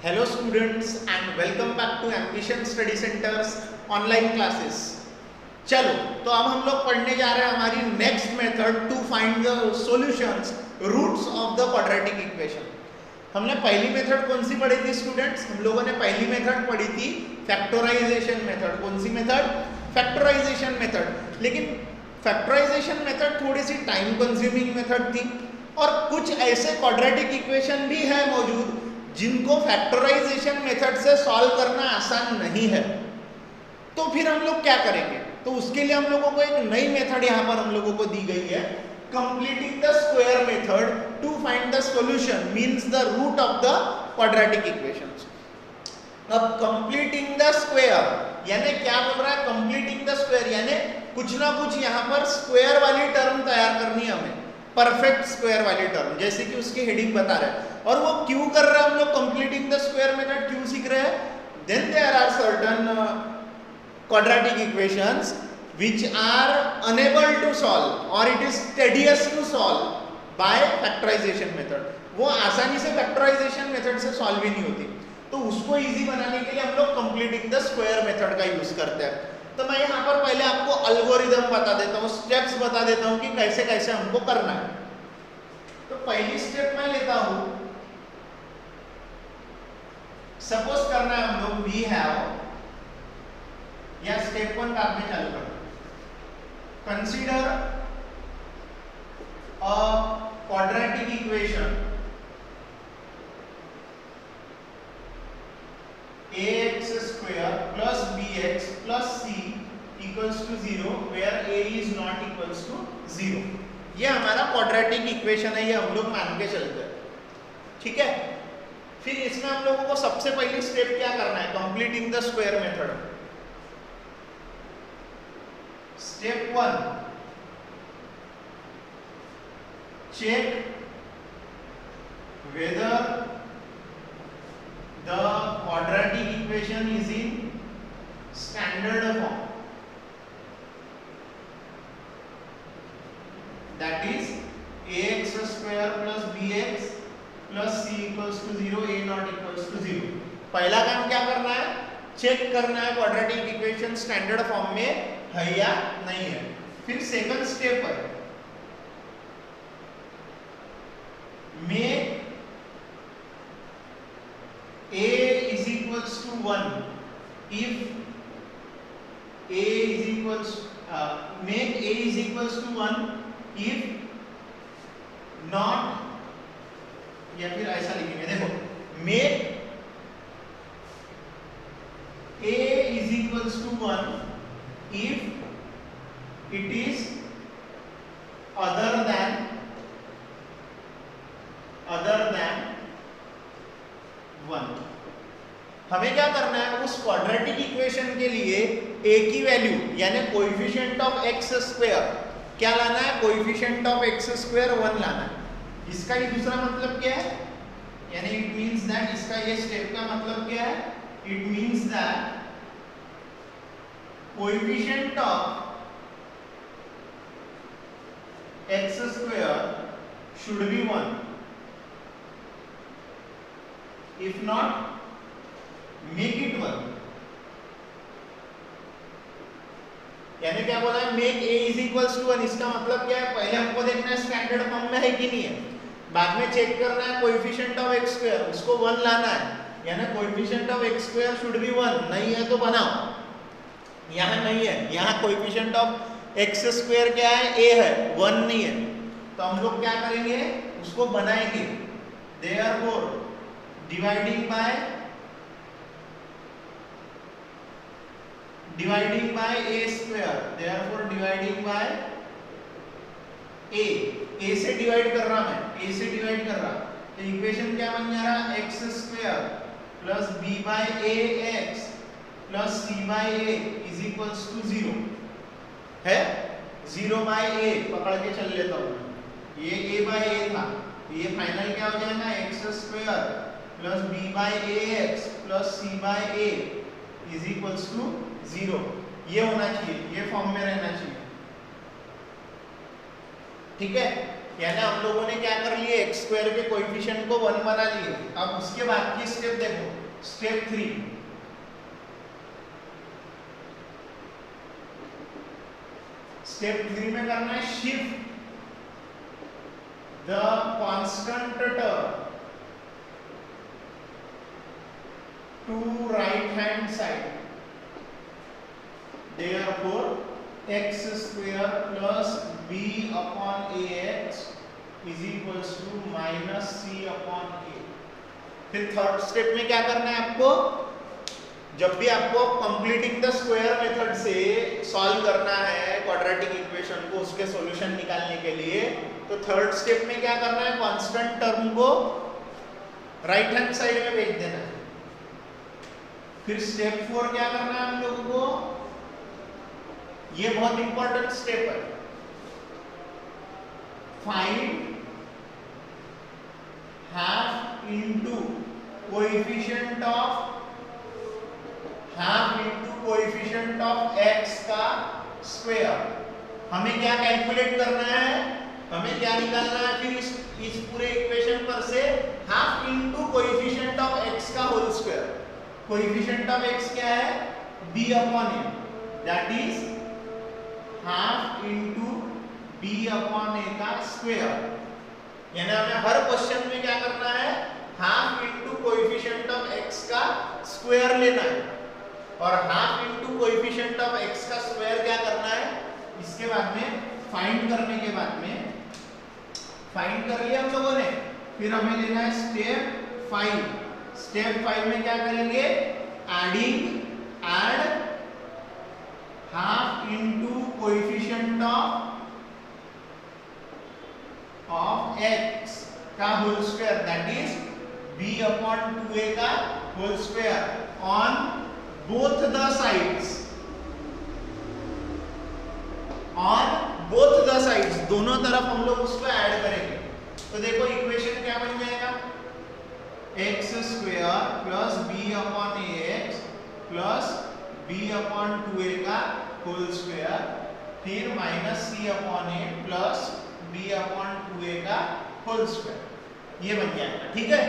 Hello students and welcome back to ambition study centers online classes. चलो तो अब हम लोग पढ़ने जा रहे हैं हमारी next method to find the solutions roots of the quadratic equation. हमने पहली मेथड कौन सी पढ़ी थी स्टूडेंट्स? हम लोगों ने पहली मेथड पढ़ी थी फैक्टराइजेशन मेथड। कौन सी मेथड? Factorization method. लेकिन फैक्टराइजेशन मेथड थोड़ी सी टाइम कंज्यूमिंग मेथड थी और कुछ ऐसे क्वाड्रेटिक इक्वेशन भी है मौजूद जिनको फैक्टराइजेशन मेथड से सॉल्व करना आसान नहीं है। तो फिर हम लोग क्या करेंगे? तो उसके लिए हम लोगों को एक नई मेथड यहाँ पर हम लोगों को दी गई है, completing the square method to find the solution means the root of the quadratic equations. अब कंप्लीटिंग द स्क्वायर यानी क्या बोल रहा है? कंप्लीटिंग द स्क्वायर यानी कुछ ना कुछ यहाँ पर स्क्वायर वाली टर्म तैयार करनी है हमें, परफेक्ट स्क्वायर वाली टर्म, जैसे कि उसकी हेडिंग बता रहा है। और वो क्यों कर रहे हैं हम लोग कंप्लीटिंग द स्क्वायर मेथड, क्यों सीख रहे हैं? Then there are certain quadratic equations which are unable to solve or it is tedious to solve by factorization method। वो आसानी से factorization method से solve ही नहीं होती, तो उसको easy बनाने के लिए हम लोग completing the square method का यूज करते हैं। तो मैं यहाँ पर पहले आपको algorithm बता देता हूँ, steps बता देता हूँ कि कैसे कैसे हमको करना है। तो पहली स्टेप मैं लेता हूँ, सपोज करना है हम लोग we have या स्टेप 1 बाद में चालू कर। Consider a quadratic equation ax square plus bx plus c equals to 0 where a is not equals to 0। ये हमारा क्वाड्रेटिक इक्वेशन है, ये हम लोग मान के चलते हैं, ठीक है। फिर इसमें हम लोगों को सबसे पहली स्टेप क्या करना है? Completing the square method. Step 1, check whether the quadratic equation is in standard form, that is ax square plus bx plus c equals to 0, a not equals to 0। पहला काम क्या करना है? चेक करना है क्वाड्रेटिक इक्वेशन स्टैंडर्ड फॉर्म में है या नहीं है। फिर सेकंड स्टेप है make a is equals to 1 if a is equals make a is equals to 1 if not, या फिर ऐसा लिखेंगे, देखो make a is equals to 1 if it is other than 1। हमें क्या करना है? उस क्वाड्रेटिक इक्वेशन के लिए a की वैल्यू यानी कोएफिशिएंट ऑफ x स्क्वायर क्या लाना है? कोएफिशिएंट ऑफ x स्क्वायर 1 लाना है। इसका ही दूसरा मतलब क्या है? यानी इट मींस दैट, इसका ये स्टेप का मतलब क्या है? It means that coefficient of x square should be 1, if not make it 1। यानी क्या बोला है? make a is equals to 1। इसका मतलब क्या है? पहले हमको देखना है स्टैंडर्ड फॉर्म में है कि नहीं है, बाद में चेक करना है कोएफिशिएंट ऑफ x स्क्वायर, उसको 1 लाना है, यानी coefficient of x square should be 1। नहीं है तो बनाओ, यहाँ नहीं है, यहाँ कोएफिशिएंट ऑफ x स्क्वायर क्या है? a है, 1 नहीं है, तो हम लोग क्या करेंगे? उसको बनाएंगे। Therefore dividing by a square, therefore dividing by a से डिवाइड कर रहा, मैं a से डिवाइड कर रहा, तो इक्वेशन क्या बन जा रहा? x square plus b by a x plus c by a is equals to 0 है। 0 बाय a पकड़ के चल लेता हूँ, ये a बाय a था, ये फाइनल क्या हो जाएगा? x square plus b by a x plus c by a is equals to 0। ये होना चाहिए, ये फॉर्म में रहना चाहिए, ठीक है। यानी हम लोगों ने क्या कर लिए, एक्स स्क्वायर के कोएफिशिएंट को 1 बना लिए। अब उसके बाद की स्टेप देखो, स्टेप 3। स्टेप 3 में करना है shift the constant term to right hand side, therefore x square plus b upon ax is equals to minus c upon a। फिर थर्ड स्टेप में क्या करना है आपको, जब भी आपको कंप्लीटिंग द स्क्वायर मेथड से सॉल्व करना है क्वाड्रेटिक इक्वेशन को, उसके सॉल्यूशन निकालने के लिए, तो थर्ड स्टेप में क्या करना है, कांस्टेंट टर्म को राइट हैंड साइड में भेज देना है। फिर स्टेप 4 क्या करना है हम लोगों को, ये बहुत इंपॉर्टेंट स्टेप है, find half into coefficient of x का स्क्वायर। हमें क्या कैलकुलेट करना है, हमें क्या निकालना है फिर इस पूरे इक्वेशन पर से, half into coefficient of x का whole square. Coefficient of x क्या है, b upon a, that is half into b upon a का स्क्वायर। यानी हमें हर क्वेश्चन में क्या करना है, half into coefficient of x का स्क्वायर लेना है, और half into coefficient of x का स्क्वायर क्या करना है, इसके बाद में फाइंड करने के बाद में, फाइंड कर लिया हम लोगों ने, फिर हमें लेना है स्टेप 5। स्टेप 5 में क्या करेंगे, add half into coefficient of x का whole square, that is b upon 2a का whole square on both the sides, दोनों तरफ हम लोग उसको ऐड करेंगे। तो देखो इक्वेशन क्या बन जाएगा, x square plus b upon ax plus b upon 2a का होल स्क्वायर, फिर minus c upon a plus b upon 2a का होल स्क्वायर, ये बन जाएगा। ठीक है,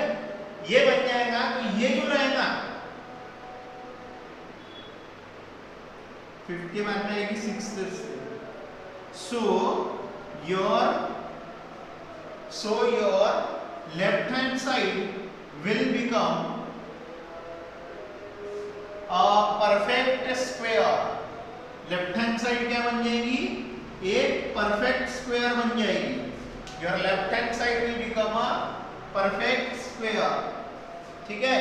ये बन जाएगा। तो ये जो रहेगा 5 के बाद में आएगी 6th से। So your left hand side will become a perfect square। Left hand side क्या बन जाएगी, एक परफेक्ट स्क्वायर बन जाएगी। Your left hand side will become a perfect square. ठीक है,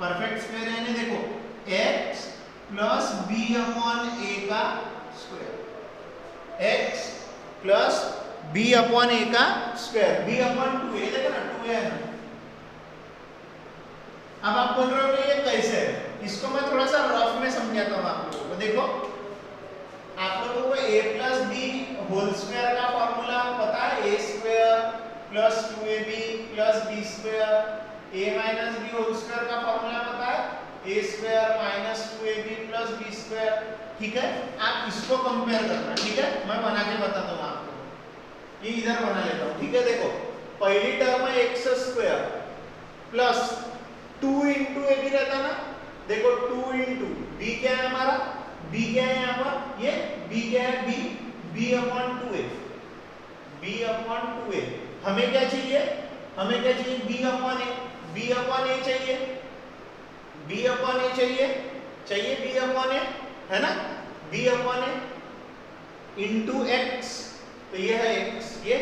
परफेक्ट स्क्वायर यानी देखो x plus b upon a का square, x plus b upon a का स्क्वायर, b अपॉन 2a, देखो ना 2a है। अब आप बोल रहे हो ये कैसे है, इसको मैं थोड़ा सा रफ में समझाता हूँ आप लोगों को। देखो आप लोगों को a plus b whole square का फॉर्मूला पता है, a square plus 2ab plus b square, a minus b whole square का फॉर्मूला पता है, a square minus 2ab plus b square. ठीक है, आप इसको कंपेयर करना। ठीक है, मैं बना के बताता हूँ आपको, ये इधर बना लेता हूँ। ठीक है, देखो पहली टर्म है x स्क्वायर प्लस 2 इंटू ए भी रहता ना, देखो 2 इंटू बी क्या है हमारा, b क्या है यहाँ पर, ये b क्या है, b upon 2a, b upon 2a। हमें क्या चाहिए, हमें क्या चाहिए, b अपॉन a चाहिए, b अपॉन a चाहिए b अपॉन a है ना, b upon a into x, तो ये है x, ये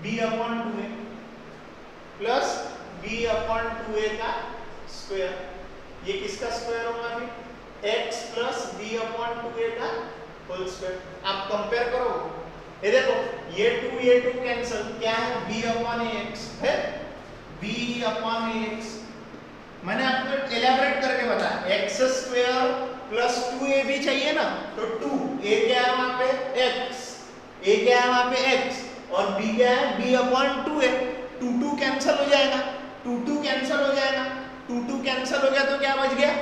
b upon 2a plus b upon 2a का स्क्वायर, ये किसका स्क्वायर होगा फिर, x plus b upon 2a का होल स्क्वायर। आप कंपेयर करो, ये देखो ये 2 कैंसिल, क्या है b अपॉन ax है, b अपॉन ax। मैंने आपको एलैबोरेट करके बताया, x स्क्वायर प्लस 2ab चाहिए ना, तो 2 a क्या है वहां पे x, a क्या है वहां पे x, और b क्या है b अपॉन 2a। 2 कैंसिल हो जाएगा, 2 कैंसिल हो जाएगा, 2 कैंसिल हो गया तो क्या बच गया,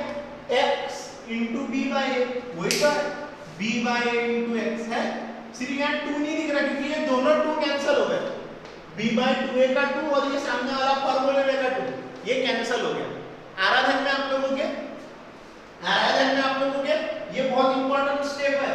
x into b by a, वही तो है b by a into x है। सिर्फ यहाँ 2 नहीं दिख रहा क्योंकि ये दोनों 2 कैंसिल हो गए, b/2a का 2 और ये सामने वाला फॉर्मूले में का 2 ये कैंसिल हो गया। आ रहा ध्यान में आप लोगों के? ये बहुत इंपॉर्टेंट स्टेप है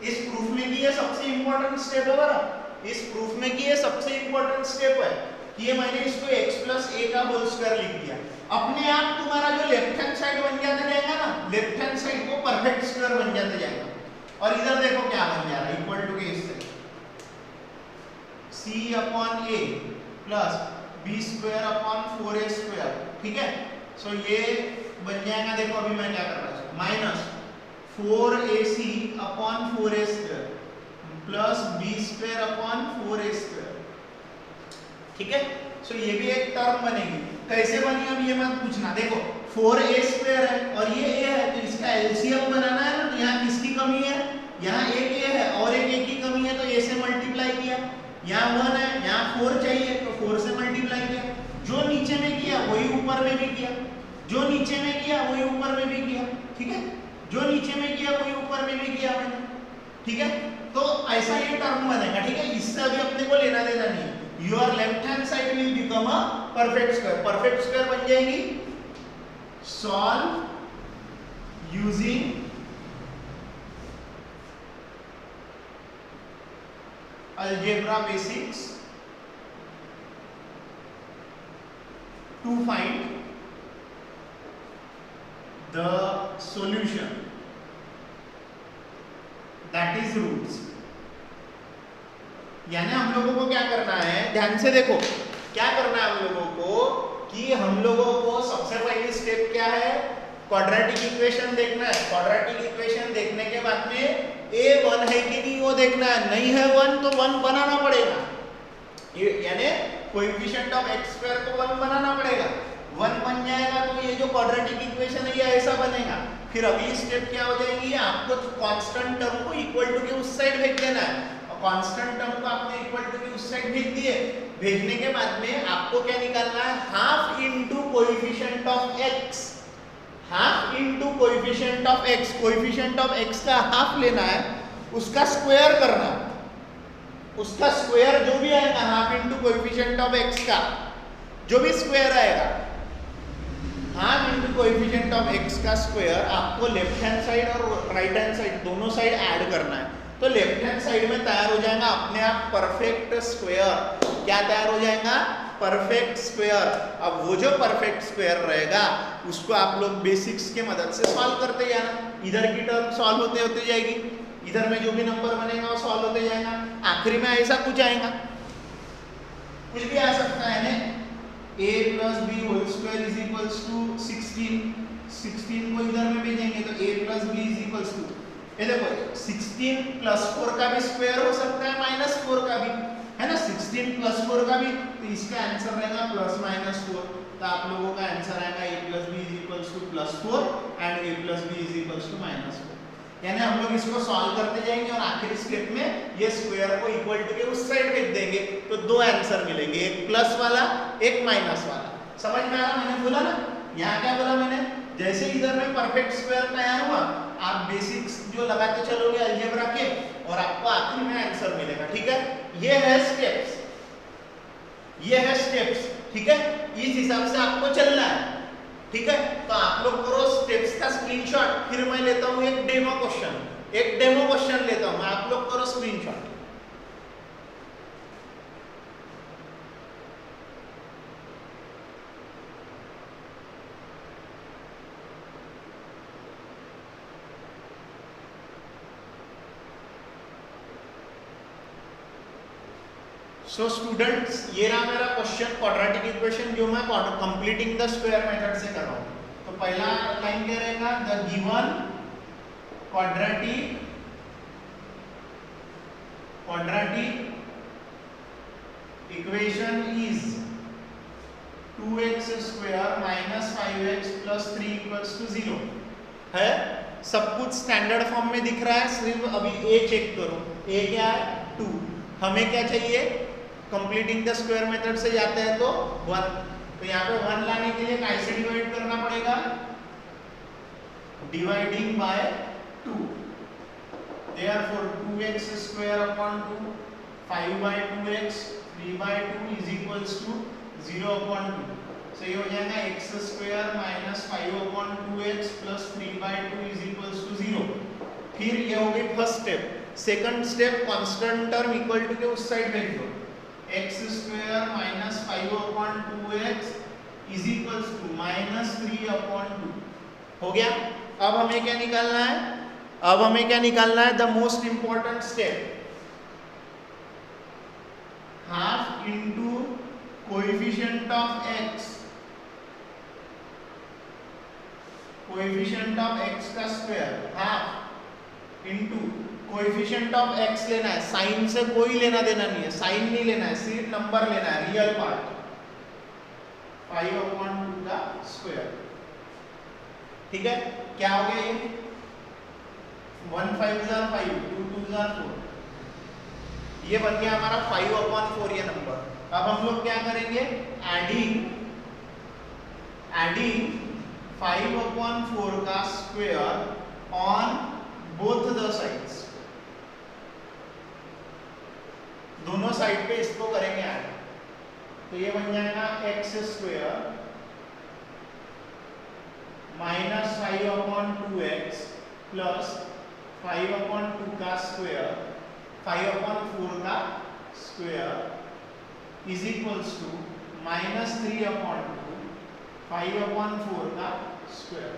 इस प्रूफ में कि ये सबसे इंपॉर्टेंट स्टेप है बरा, इस प्रूफ में कि ये सबसे इंपॉर्टेंट स्टेप है कि ये मैंने इसको x + a का होल स्क्वायर लिख दिया। अपने आप तुम्हारा जो लेफ्ट हैंड साइड बन जाता जाएगा ना, लेफ्ट हैंड साइड को परफेक्ट स्क्वायर बन जाता जाएगा। और इधर देखो क्या बन जा रहा है, इक्वल टू के इससे c/a प्लस b²/4a², ठीक है। सो ये बन जाएगा, देखो अभी मैं क्या कर रहा हूँ, माइनस 4ac/4a² प्लस b²/4a², ठीक है। सो ये भी एक टर्म बनेगी। कैसे बनी अब ये मत पूछना, देखो 4a² है और ये a है तो इसका एलसीएम बनाना है ना, तो यहाँ किसकी कमी है, यहाँ एक a है और एक a की कमी है तो a से मल्टीप्लाई किया, यहाँ 1 है, यहाँ 4 चाहिए तो 4 से मल्टीप्लाई किया। जो नीचे में किया वही ऊपर में भी किया, जो नीचे में किया वही ऊपर में भी किया, ठीक है। जो नीचे में किया वही ऊपर में भी किया मैंने, ठीक है। तो ऐसा ये टर्म बनेगा, ठीक है। इससे अभी अपने को लेना देना नहीं। Your left hand side will become a perfect square, perfect square बन जाएगी solve using algebra basics to find the solution, that is roots। यानी हम लोगों को क्या करना है, ध्यान से देखो क्या करना है हम लोगों को कि हम लोगों को सबसे पहली स्टेप क्या है, क्वाड्रेटिक इक्वेशन देखना है। क्वाड्रेटिक इक्वेशन देखने के बाद में a 1 है कि नहीं वो देखना है, नहीं है 1 तो 1 बनाना पड़ेगा, यानी कोएफिशिएंट ऑफ x² को 1 बनाना पड़ेगा। 1 बन जाएगा तो ये जो क्वाड्रेटिक इक्वेशन है ये ऐसा बनेगा। फिर अगली स्टेप क्या हो जाएगी, आपको कांस्टेंट टर्म को इक्वल टू के उस साइड भेज देना है, और कांस्टेंट टर्म को आपने इक्वल टू के उस साइड भेज दिए। भेजने के बाद में आपको क्या निकालना है, half into coefficient of x, half into coefficient of x, coefficient of x का हाफ लेना है, उसका स्क्वायर करना है, उसका स्क्वायर जो भी आएगा half into coefficient of x का जो भी स्क्वायर आएगा, half into coefficient of x का स्क्वायर आपको लेफ्ट हैंड साइड और राइट हैंड साइड दोनों साइड ऐड करना है। तो लेफ्ट हैंड साइड में तैयार हो जाएगा अपने आप परफेक्ट स्क्वायर। क्या तैयार हो जाएगा, परफेक्ट स्क्वायर। अब वो जो परफेक्ट स्क्वायर रहेगा उसको आप लोग बेसिक्स के मदद से सॉल्व करते जाना, इधर की टर्म सॉल्व होते होते जाएगी, इधर में जो भी नंबर बनेगा वो सॉल्व होते जाएगा, आखिरी में ऐसा कुछ आएगा, कुछ भी आ सकता है ना। a + b whole square is equals to 16 को इधर में भेजेंगे तो a + b is equals to, ये देखो 16 + 4 का भी स्क्वायर हो सकता है, -4 का भी है ना, 16 + 4 का भी, तो इसका आंसर रहेगा +-4। तो आप लोगों का आंसर आएगा a + b is equals to +4 and a + b is equals to -4। यानी हम लोग इसको सॉल्व करते जाएंगे और आखिरी स्टेप में ये स्क्वायर को इक्वल टू के उस साइड भेज देंगे तो दो आंसर मिलेंगे, एक प्लस वाला एक माइनस वाला। समझ में आ रहा, मैंने बोला ना, यहाँ क्या बोला मैंने, जैसे इधर में परफेक्ट स्क्वायर तैयार हुआ आप बेसिक्स जो लगाते चलोगे अलजेब्रा के और आपको आखिरी में आंसर मिलेगा, ठीक है। ये है स्टेप्स, ये है स्टेप्स, ठीक है। इस हिसाब से आपको चलना है, ठीक है। तो आप लोग करो स्टेप्स का स्क्रीनशॉट, फिर मैं लेता हूँ एक डेमो क्वेश्चन लेता हूँ, आप लोग करो स्क्रीनशॉट। सो स्टूडेंट्स, ये रहा मेरा क्वेश्चन, क्वाड्रेटिक इक्वेशन जो मैं कंप्लीटिंग द स्क्वायर मेथड से कर रहा हूँ। तो पहला लाइन क्या रहेगा, the given quadratic equation is 2x² - 5x + 3 = 0 है। सब कुछ स्टैंडर्ड फॉर्म में दिख रहा है, सिर्फ अभी a चेक करो, a क्या है 2, हमें क्या चाहिए, कंप्लीटिंग द स्क्वायर मेथड से जाते हैं तो 1, तो यहाँ पे 1 लाने के लिए कैसे डिवाइड करना पड़ेगा, dividing by 2, therefore 2x square upon 2, 5 by 2x, 3 by 2 is equals to 0 upon 2. So ये हो जाएगा x square minus 5 upon 2x plus 3 by 2 is equals to 0. फिर ये हो गई first step. Second step constant term equal to के उस side भेज दो. x square minus 5 upon 2x is equals to minus 3 upon 2. हो गया. अब हमें क्या निकालना है? अब हमें क्या निकालना है? The most important step, half into coefficient of x, coefficient of x का square, half into coefficient of x लेना है. साइन से कोई लेना देना नहीं है, साइन नहीं लेना है, सिर्फ नंबर लेना है, रियल पार्ट. 5 upon 2 का स्क्वायर. ठीक है. क्या हो गया ये? 1 5 जार 5, 2 2 जार 4. ये बन गया हमारा 5 upon 4 ये नंबर. अब हम लोग क्या करेंगे? एडिंग 5 upon 4 का square on both the sides. दोनों साइड पे इसको करेंगे ऐड. तो ये बन जाएगा x square minus 5 upon 2x plus 5 upon 2 का स्क्वायर, 5 upon 4 का square is equals to minus 3 upon 2, 5 upon 4 का स्क्वायर.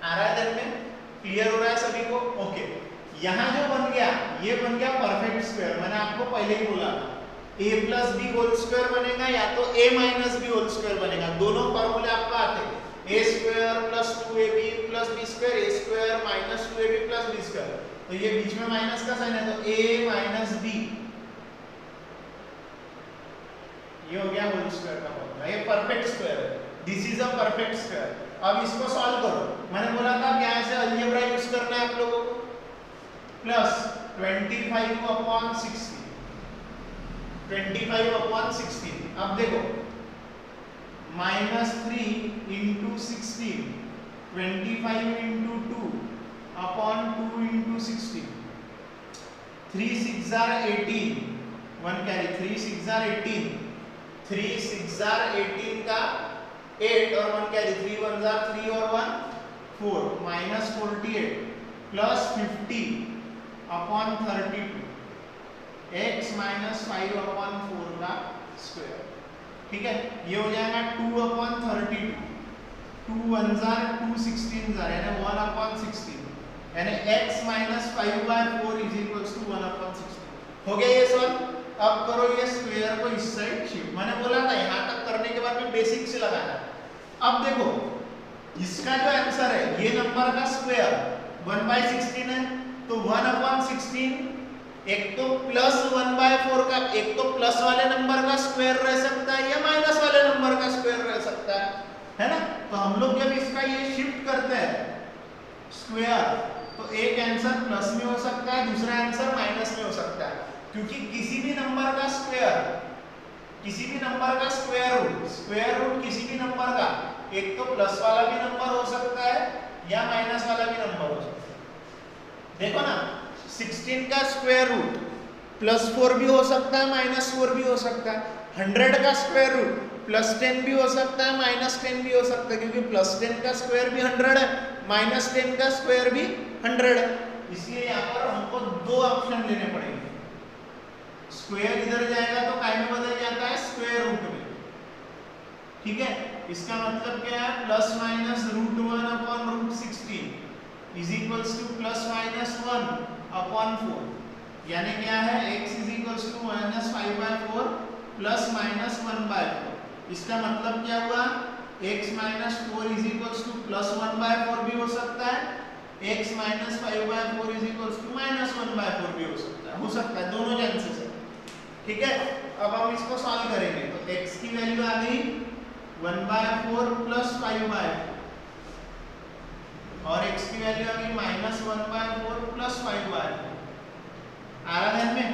आ रहा है ध्यान में? क्लियर हो रहा है सभी को? ओके. यहाँ जो बन गया, ये बन गया परफेक्ट स्क्वायर. मैंने आपको पहले ही बोला था a plus B whole square बनेगा या तो a minus B whole square बनेगा. दोनों फॉर्मूले आपको आते हैं. a square plus 2ab plus b square, a square minus 2ab plus b square. तो ये बीच में माइनस का साइन है तो a माइनस b, ये हो गया होल स्क्वायर का फॉर्मूला. ये परफेक्ट स्क्वायर है. This is a perfect square. अब इसको सॉल्व करो. मैंने बोला था क्या ऐसे अलजेब्रा यूज करना है आप लोगों को. Plus 25 upon 16, 25 upon 16. अब देखो minus 3 into 16, 25 into 2 upon 2 into 16. 3 6 jar 18, 1 carry, 3 6 jar 18, 3 6 jar 18 का 8 और 1 कैरी, 3 1 जार 3 और 1 4, minus 48 plus 50 upon 32, x minus 5 upon 4 का स्क्वायर. ठीक है. ये हो जाएगा 2 अपॉन 32, 2 1 जार 2 16 जार यानी 1 अपॉन 16, यानी x minus 5 by 4 is equals to 1 upon 16. हो गया ये सॉल्व. अब करो ये स्क्वायर को इस साइड शिफ्ट. मैंने बोला था यहाँ तक करने के बाद में बेसिक से लगाना. अब देखो इसका जो आंसर है, ये नंबर का स्क्वायर 1 बाय 16 है, तो 1 अपॉन 16 एक तो प्लस 1 बाय 4 का, एक तो प्लस वाले नंबर का स्क्वायर रह सकता है या माइनस वाले नंबर का स्क्वायर रह सकता है ना. तो हम लोग जब इसका ये शिफ्ट करते हैं स्क्वायर, तो एक आंसर प्लस में हो सकता है, दूसरा आंसर माइनस में हो सकता है. क्योंकि किसी भी नंबर का स्क्वायर, किसी भी नंबर का स्क्वायर रूट किसी भी नंबर का एक तो प्लस वाला भी नंबर हो सकता है या माइनस वाला भी नंबर हो सकता है. देखो ना 16 का स्क्वायर रूट प्लस 4 भी हो सकता है, माइनस 4 भी हो सकता है. 100 का स्क्वायर रूट प्लस 10 भी हो सकता है, माइनस 10 भी हो सकता है, क्योंकि प्लस 10 का स्क्वायर भी 100 है, माइनस 10 का स्क्वायर भी 100 है. इसलिए यहाँ पर हमको दो ऑप्शन लेने पड़ेंगे. स्क्वायर इधर जाएगा तो काय में बदल जाता है, स्क्वायर रूट में. ठीक है. इसका मतलब क्या है, plus minus root 1 upon root 16 is equals to plus minus 1 upon 4. यानी क्या है, x is equals to minus 5 by 4 plus minus 1 by 4. इसका मतलब क्या हुआ, x minus 4 is equals to plus 1 by 4 भी हो सकता है, x minus 5 by 4 is equals to minus 1 by 4 भी हो सकता है, दोनों चांसेस है. ठीक है. अब हम इसको सॉल्व करेंगे तो x की वैल्यू आ गई 1 बाय 4 प्लस 5 बाय 4 और x की वैल्यू आ गई माइनस 1 बाय 4 प्लस 5 बाय 4. आ रहा ध्यान में.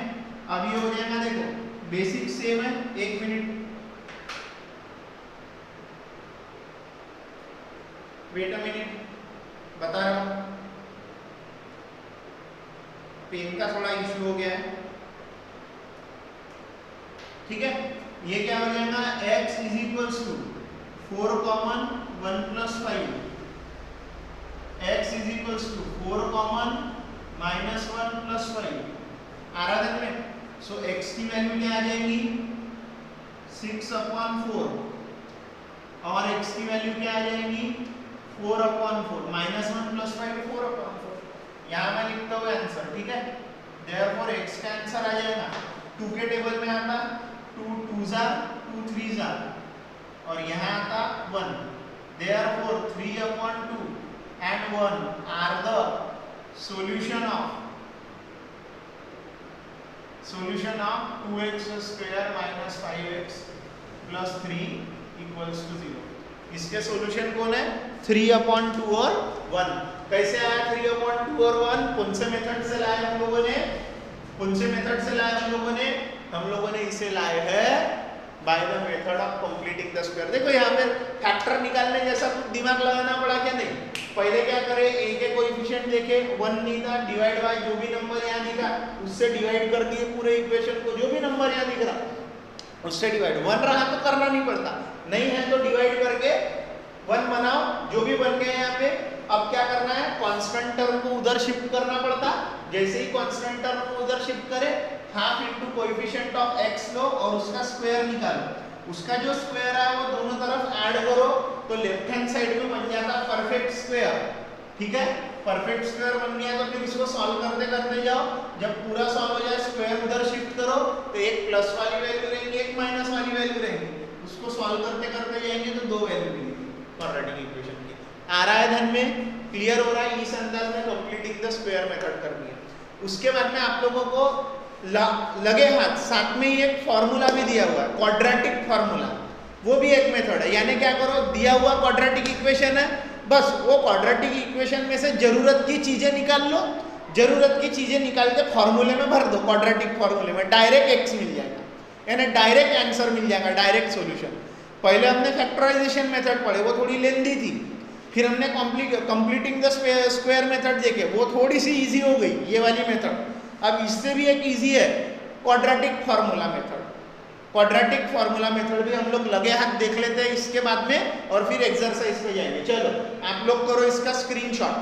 अब ये हो जाएगा, देखो बेसिक सेम है. 1 मिनट वेट अ मिनट, बता रहा हूं. पेन का थोड़ा इश्यू हो गया है, ठीक है। ये क्या हो जाएगा, x is equals to 4 common 1 plus 5, x is equals to 4 common minus 1 plus 5 आ रहा है में। सो x की वैल्यू क्या आ जाएगी 6/4 और x की वैल्यू क्या आ जाएगी 4/4, माइनस 1 प्लस 5 4/4। यहाँ मैं लिखता हूँ आंसर, ठीक है। देयरफॉर x का आंसर आ जाएगा 2 के टेबल में आता 2 2s 2 3s और यहाँ आता 1। Therefore 3/2 and 1 are the solution of 2x square minus 5x plus 3 equals to 0। इसके सॉल्यूशन कौन है 3/2 और 1। कैसे आया 3/2 और 1, कौन से मेथड से लाए हम लोगों ने, हम लोगों ने इसे लाए हैं by the method of completing the square. देखो यहाँ पे फैक्टर निकालने जैसा कुछ दिमाग लगाना पड़ा क्या, नहीं। पहले क्या करे, a के कोएफिशिएंट देखे 1 नहीं था, डिवाइड बाय जो भी नंबर यहाँ दिखा उससे डिवाइड कर दिए पूरे इक्वेशन को, जो भी नंबर यहाँ दिख रहा उससे डिवाइड। 1 रहा तो करना नहीं पड़ता, नहीं है तो डिवाइड करके 1 बनाओ, जो भी बन गए यहाँ पे। अब क्या करना है, कांस्टेंट टर्म को उधर शिफ्ट करना पड़ता। जैसे ही कांस्टेंट टर्म को उधर शिफ्ट करे, half into coefficient of x लो और उसका स्क्वायर निकालो। उसका जो स्क्वायर है वो दोनों तरफ ऐड करो तो लेफ्ट हैंड साइड में बन जाता परफेक्ट स्क्वायर, ठीक है। परफेक्ट स्क्वायर बन गया तो फिर इसको सॉल्व करते करते जाओ। जब पूरा सॉल्व हो जाए स्क्वायर उधर शिफ्ट करो तो एक प्लस वाली वैल्यू रहेगी, एक माइनस वाली वैल्यू रहेगी। उसको सॉल्व करते करते जाएंगे तो 2 वैल्यू मिलेगी क्वाड्रेटिक इक्वेशन की। आ रहा है ध्यान में, क्लियर हो रहा है। इस अंदाज में कंप्लीटिंग द स्क्वायर मेथड करनी है। उसके बाद में आप लोगों को लगे हाथ साथ में ही एक फॉर्मूला भी दिया हुआ है, क्वाड्रेटिक फॉर्मूला, वो भी एक मेथड है। यानी क्या करो, दिया हुआ क्वाड्रेटिक इक्वेशन है, बस वो क्वाड्रेटिक इक्वेशन में से जरूरत की चीजें निकाल लो, जरूरत की चीजें निकाल के फॉर्मूले में भर दो। क्वाड्रेटिक फॉर्मूले में डायरेक्ट x मिल जाएगा, यानी डायरेक्ट आंसर मिल जाएगा, डायरेक्ट सॉल्यूशन। पहले हमने फैक्टराइजेशन मेथड पढ़े, वो थोड़ी लेंथी थी। फिर हमने कंप्लीटिंग द स्क्वायर मेथड देखे, वो थोड़ी सी इजी हो गई, ये वाली मेथड। अब इससे भी एक इजी है quadratic formula method. Quadratic formula method भी हम लोग लगे हाथ देख लेते हैं इसके बाद में, और फिर एक्सरसाइज पे जाएंगे। चलो आप लोग करो इसका screenshot.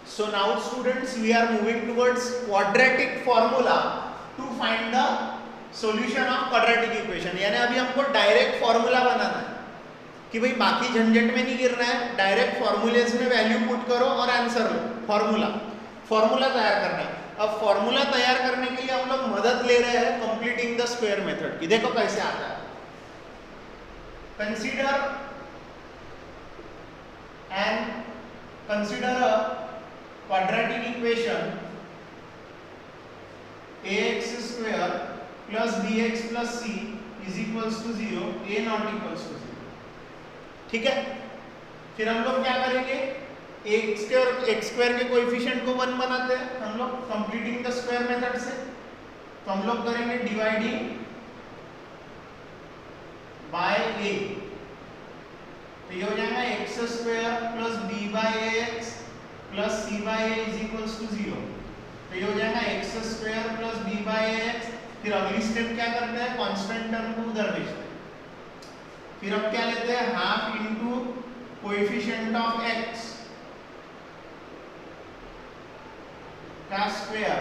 So now students, we are moving towards quadratic formula to find the solution of quadratic equation। यानी अभी हमको डायरेक्ट फॉर्मूला बनाना है कि भाई बाकी झंझट में नहीं गिरना है, डायरेक्ट फॉर्मूलेज में वैल्यू पुट करो और आंसर लो। फॉर्मूला तैयार करना है। अब फॉर्मूला तैयार करने के लिए हम लोग मदद ले रहे हैं कंप्लीटिंग द स्क्वायर मेथड की। देखो कैसे आता है। Consider a quadratic equation ax square plus bx plus c is equals to 0, a not equals to 0, ठीक है। फिर हम लोग क्या करेंगे, x स्क्वायर के कोएफिशिएंट को 1 बनाते हैं हम लोग कंप्लीटिंग द स्क्वायर मेथड से। तो हम लोग करेंगे डिवाइडिंग बाय a, तो ये हो जाएगा x square plus b by ax plus c by a is equals to 0। तो ये हो जाएगा x square plus b by ax। फिर अगली स्टेप क्या करते हैं, कांस्टेंट टर्म को उधर भेजते हैं। फिर अब क्या लेते हैं, half into coefficient of x का स्क्वायर,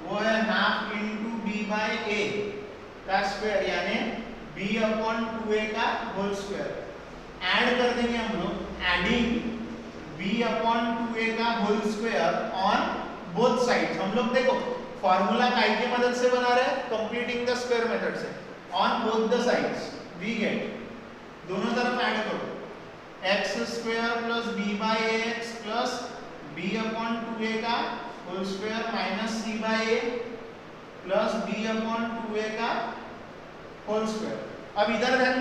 वो है half into b by a का स्क्वायर, यानी b/2a का होल स्क्वायर। ऐड कर देंगे हम लोग, एडिंग b/2a का whole square on both sides. हम लोग देखो फार्मूला काय की मदद से बना रहे हैं, कंप्लीटिंग द स्क्वायर मेथड से। On both the sides we get, दोनों तरफ ऐड करो, x square plus b by ax plus b/2a का whole square minus c by a plus b/2a का होल स्क्वायर। अब इधर ध्यान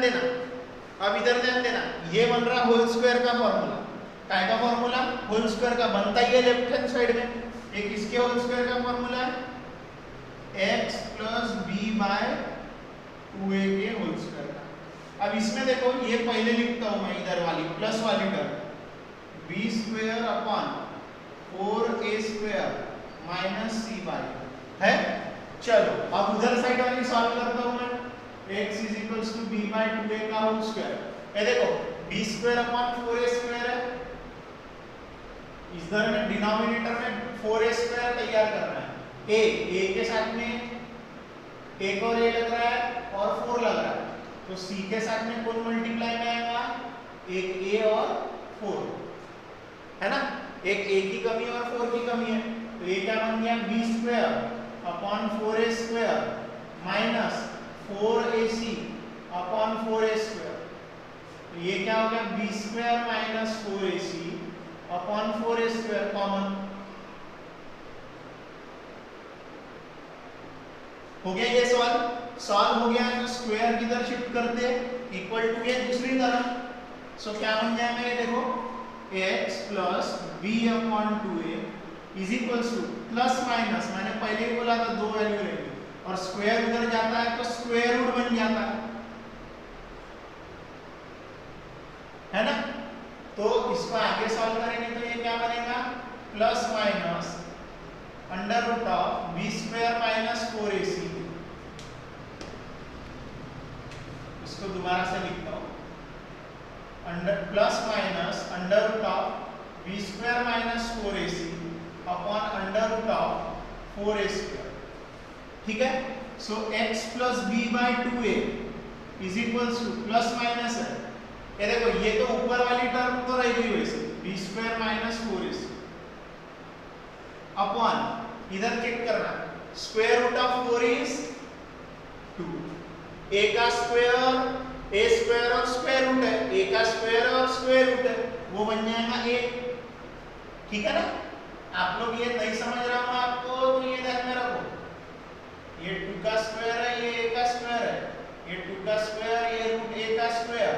देना, ये बन रहा होल स्क्वायर का फॉर्मूला। काय का फॉर्मूला, होल स्क्वायर का बनता ही है लेफ्ट हैंड साइड में। एक इसके होल स्क्वायर का फॉर्मूला है x plus b by 2a के होल स्क्वायर का। अब इसमें देखो ये पहले लिखता हूं मैं, इधर वाली प्लस वाली term b square upon 4a² minus c by है। चलो अब उधर साइड वाली सॉल्व करता हूं मैं, x is equals to b by 2a का होल स्क्वायर। ये देखो b square upon 4a square है, इधर में डिनोमिनेटर में 4a स्क्वायर तैयार करना है। a के साथ में एक और a लग रहा है और 4 लग रहा है, तो c के साथ में कौन मल्टीप्लाई में आएगा, एक a और 4 है ना, एक a की कमी और 4 की कमी है, तो ये क्या बन गया b square upon 4a square minus 4ac upon 4a square. तो ये क्या हो गया, b square minus 4ac upon 4a square common हो गया। ये सॉल्व हो गया, तो स्क्वायर किधर शिफ्ट करते हैं, इक्वल टू ये दूसरी तरफ। सो क्या बन जाएगा, ये देखो x plus b upon 2a is equals to plus minus, मैंने पहले ही बोला था दो वैल्यू रहेगी, और स्क्वायर उधर जाता है तो स्क्वायर रूट बन जाता है ना। तो इसको आगे सॉल्व करेंगे तो ये क्या बनेगा, plus minus under root of b square minus 4ac। इसको दोबारा से लिखता हूं, under plus minus under root of b square minus 4ac upon under root of 4a square, ठीक है। So x plus b by 2a is equals to plus minus है, ये देखो ये तो ऊपर वाली टर्म तो रह गई वैसे b square minus 4ac upon इधर चेक करना, square root of 4 is 2, a का स्क्वायर a स्क्वायर और स्क्वायर रूट है, a का स्क्वायर और स्क्वायर रूट है, वो बन जाएगा a, ठीक है ना। आप लोग ये नहीं समझ रहा हूं आपको तो ये ध्यान में रखो, ये 2 का स्क्वायर है, ये a का स्क्वायर है, ये 2 का स्क्वायर, ये रूट a का square,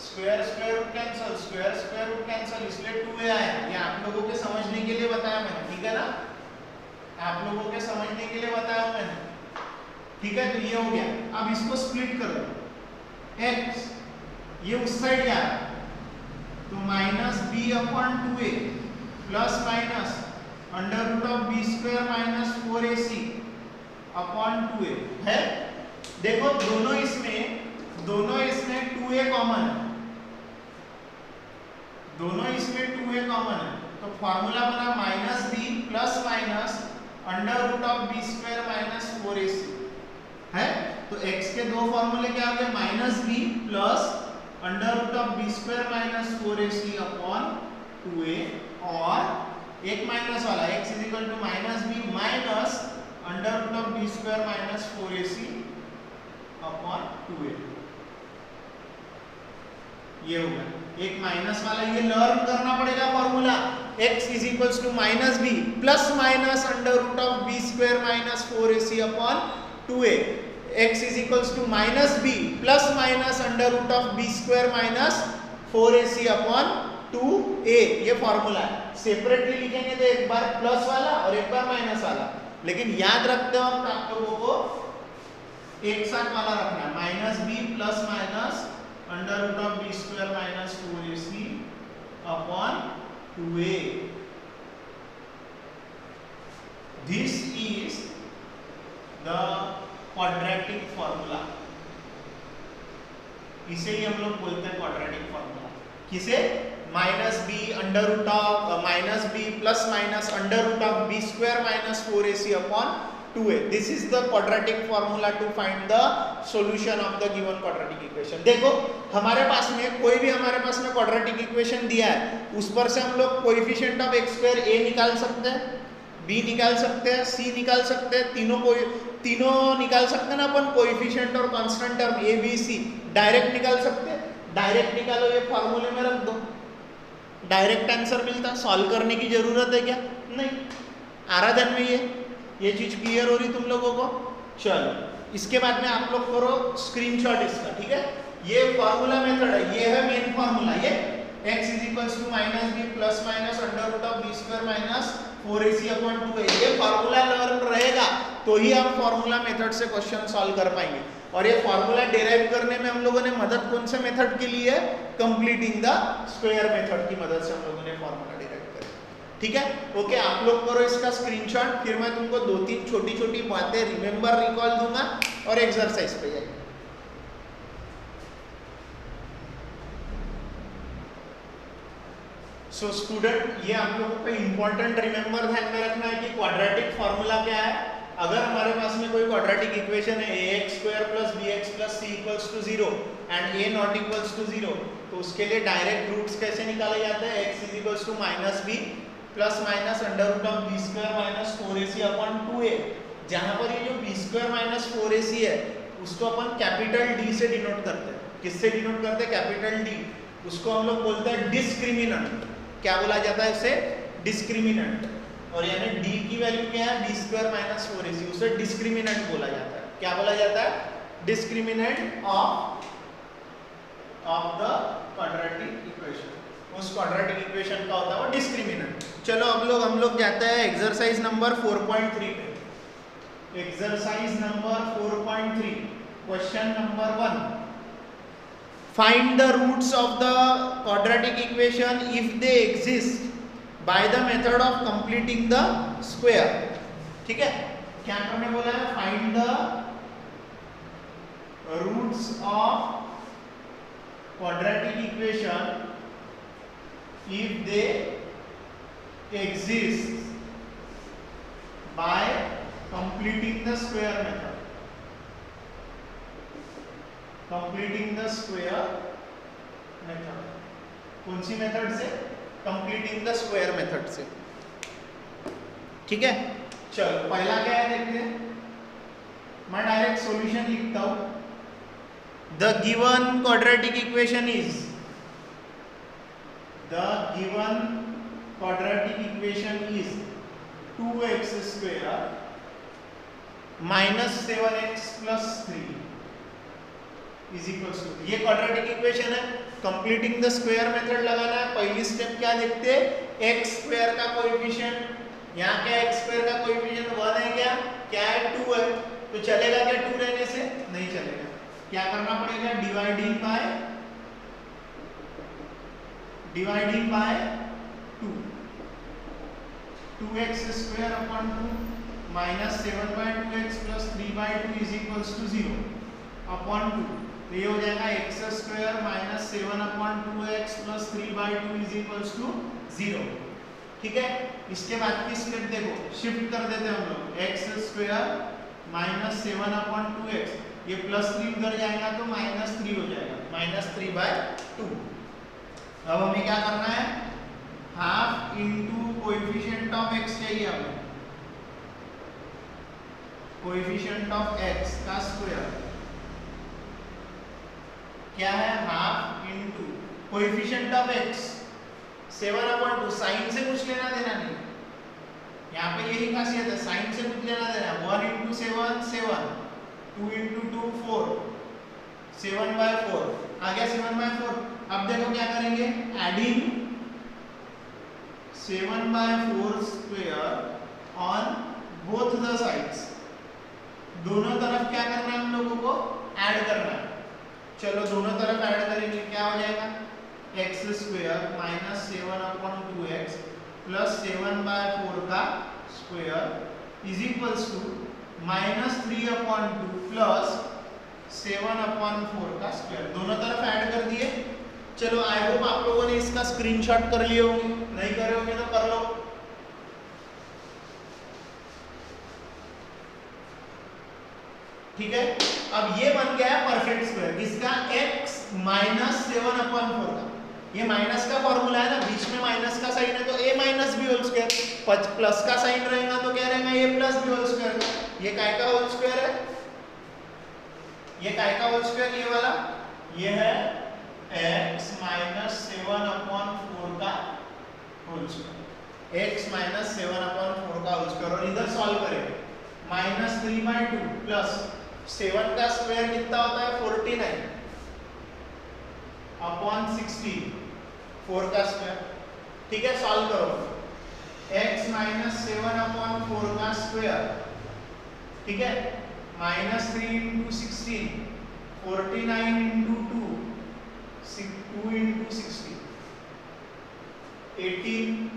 square square root cancel, square square root cancel, इसलिए 2a आया। ये आप लोगों के समझने के लिए बताया मैंने, ठीक है ना, आप लोगों के समझने के लिए बताया मैंने, ठीक है। तो ये हो गया, अब इसको स्प्लिट कर दो, x ये उस साइड जा रहा है तो minus b upon 2a plus minus under root of b square minus 4ac upon 2a है। देखो दोनों इसमें 2a कॉमन है, दोनों इसमें 2a कॉमन है, तो फॉर्मूला बना minus b plus minus under root of b square minus 4ac है। तो x के दो फॉर्मूले क्या हो गए, minus b plus under root of b square minus 4ac upon 2a, और एक माइनस वाला x is equal to minus b minus under root of b square minus 4ac upon 2a, ये हो गया एक माइनस वाला। ये लर्न करना पड़ेगा formula, x is equals to minus b plus minus under root of b square minus 4ac upon 2a, x is equals to minus b plus minus under root of b square minus 4ac upon 2a, ये formula है। Separately लिखेंगे तो एक बार plus वाला और एक बार minus वाला, लेकिन याद रखते हो आप लोगों को एक साथ वाला रखना है, minus b plus minus under root of b square minus 4ac upon 2a। This is the quadratic formula, इसे ही हम लोग बोलते हैं क्वाड्रेटिक फॉर्मूला। किसे, minus b under root of minus b plus minus under root of b square minus 4ac upon 2a। This is the quadratic formula to find the solution of the given quadratic equation. देखो हमारे पास में कोई भी हमारे पास में quadratic equation दिया है, उस पर से हम लोग coefficient of x square a निकाल सकते हैं, b निकाल सकते हैं, c निकाल सकते हैं, तीनों निकाल सकते हैं ना अपन, कोएफिशिएंट और constant term a b c direct निकाल सकते हैं। डायरेक्ट निकालो, ये फॉर्मूले में रख दो, डायरेक्ट आंसर मिलता, सॉल्व करने की जरूरत है क्या, नहीं। आ रहा ध्यान में, ये चीज क्लियर हो रही तुम लोगों को। चलो इसके बाद में आप लोग करो स्क्रीनशॉट इसका, ठीक है। ये फॉर्मूला मेथड है, ये है मेन फॉर्मूला, ये x is equals to minus b plus minus under root of b square minus 4ac upon 2a। ये फॉर्मूला लर्न रहेगा तो ही आप फॉर्मूला मेथड से क्वेश्चन सॉल्व कर पाएंगे। और ये फॉर्मूला डिराइव करने में हम लोगों ने मदद कौन से मेथड की ली है? कंप्लीटिंग द स्क्वायर मेथड की मदद से हम लोगों ने फॉर्मूला डिराइव किया। ठीक है, ओके, आप लोग करो इसका स्क्रीनशॉट, फिर मैं तुमको 2-3 छोटी छोटी बातें रिमेंबर रिकॉल दूंगा और एक्सरसाइज पे जाएंगे। सो स्टूडेंट, ये आप लोगों को इंपॉर्टेंट रिमेंबर ध्यान में रखना है कि क्वाड्रेटिक फॉर्मूला क्या है। अगर हमारे पास में कोई क्वाड्रेटिक इक्वेशन है ax square plus bx plus c equals to 0 and a not equals to 0, तो उसके लिए डायरेक्ट रूट्स कैसे निकाले जाते हैं? x is equals to -b plus minus under root of b square minus 4ac upon 2a। जहां पर ये जो b स्क्वायर माइनस 4ac है उसको अपन कैपिटल D से डिनोट करते हैं। किससे डिनोट करते हैं? Capital D। उसको हम लोग बोलते हैं डिस्क्रिमिनेंट। क्या बोला जाता है इसे? डिस्क्रिमिनेंट। और यानी d की वैल्यू क्या है? b स्क्वायर माइनस 4ac, उसे डिस्क्रिमिनेंट बोला जाता है। क्या बोला जाता है? Discriminant of the quadratic equation. उस क्वाड्रेटिक इक्वेशन का होता है वो डिस्क्रिमिनेंट। चलो अब हम लोग जाते हैं एक्सरसाइज नंबर 4.3 पे। Exercise number 4.3, question number 1, find the roots of the quadratic equation if they exist by the method of completing the square। ठीक है, क्या करने बोला है? find the roots of quadratic equation if they exist by completing the square method। Completing the square method. कौन सी method से? Completing the square method से। ठीक है, चलो पहला क्या है देखते हैं। मैं डायरेक्ट सॉल्यूशन लिखता हूं। The given quadratic equation is, the given quadratic equation is 2x square minus 7x plus 3 is equals to, ये क्वाड्रेटिक इक्वेशन है। कंप्लीटिंग द स्क्वायर मेथड लगाना है। पहली स्टेप क्या देखते हैं? एक्स स्क्वायर का कोएफिशिएंट। यहाँ क्या एक्स स्क्वायर का कोएफिशिएंट 1 है, क्या है 2 है, तो चलेगा क्या 2 रहने से? नहीं चलेगा। क्या करना पड़ेगा? Dividing by 2, 2x square upon 2 minus 7 by 2x plus 3 by 2 is equals to 0 upon 2। तो ये हो जाएगा x square minus 7 upon 2x plus 3 by 2 is equals to 0। ठीक है, इसके बाद की स्टेप देखो, शिफ्ट कर देते हैं हम लोग। X square minus 7 upon 2x, ये प्लस 3 उधर जाएगा तो माइनस 3 हो जाएगा, माइनस 3 बाय 2। अब हमें क्या करना है? Half into coefficient of x चाहिए हमें, कोएफिशिएंट ऑफ x का स्क्वायर क्या है? Half into coefficient of x 7 upon 2। Sign से कुछ लेना देना नहीं, यहाँ पे यही खासियत है, साइन से कुछ लेना देना। 1 इंटू 7 7, 2 इंटू 2 4, 7 बाय 4 आ गया 7 बाय 4। अब देखो क्या करेंगे? Adding 7 by 4 square on both the sides. दोनों तरफ क्या करना है हम लोगों को? ऐड करना है। चलो दोनों तरफ ऐड करेंगे, क्या हो जाएगा? X square minus 7 upon 2x plus 7 by 4 का square is equals to minus 3 upon 2 plus 7 upon 4 का स्क्वायर। दोनों तरफ ऐड कर दिए। चलो आई होप आप लोगों ने इसका स्क्रीनशॉट कर लिए होंगे, नहीं करे होंगे तो कर लो। ठीक है, अब ये बन गया है परफेक्ट स्क्वायर। किसका? x माइनस 7 अपॉन 4 का। ये माइनस का फॉर्मूला है ना, बीच में माइनस का साइन है तो a minus B whole square, plus का साइन रहेगा तो क्या रहेगा? a plus B whole square. ये काय का होल स्क्वायर है? ये काय का होल स्क्वायर? ये वाला, ये है x माइनस 7 अपॉन 4 का whole square. x minus 7 upon 4 का होल स्क्वायर। और इधर सॉल्व करेंगे, माइनस 3 बाई 2 प्लस 7 का स्क्वायर कितना होता है? 49 अपॉन 16, 4 का स्क्वायर। ठीक है, सॉल्व करो। x माइनस 7 अपॉन 4 का स्क्वायर, ठीक है, -3 into 16, 49 into 2, 2 into 60, 18,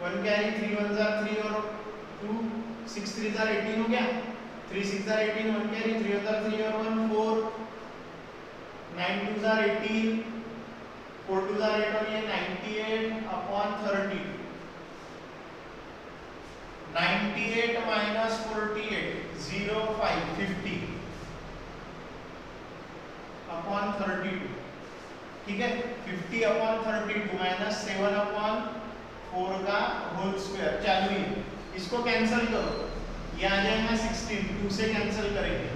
1 carry, 3 1 jar 3 और 2, 6 3 जार 18 हो गया, 3 6 जार 18, 1 कैरी, 3 1 जार 3 और 1 4, 9 2 जार 18, 4 2 जार 8 और ये 98/30, 98 minus 48, 0 5 50 upon 32, ठीक है, 50/32 minus 7/4 का होल स्क्वायर। चलिए इसको कैंसिल करो, ये आ जाएगा 16, 2 से कैंसिल करेंगे,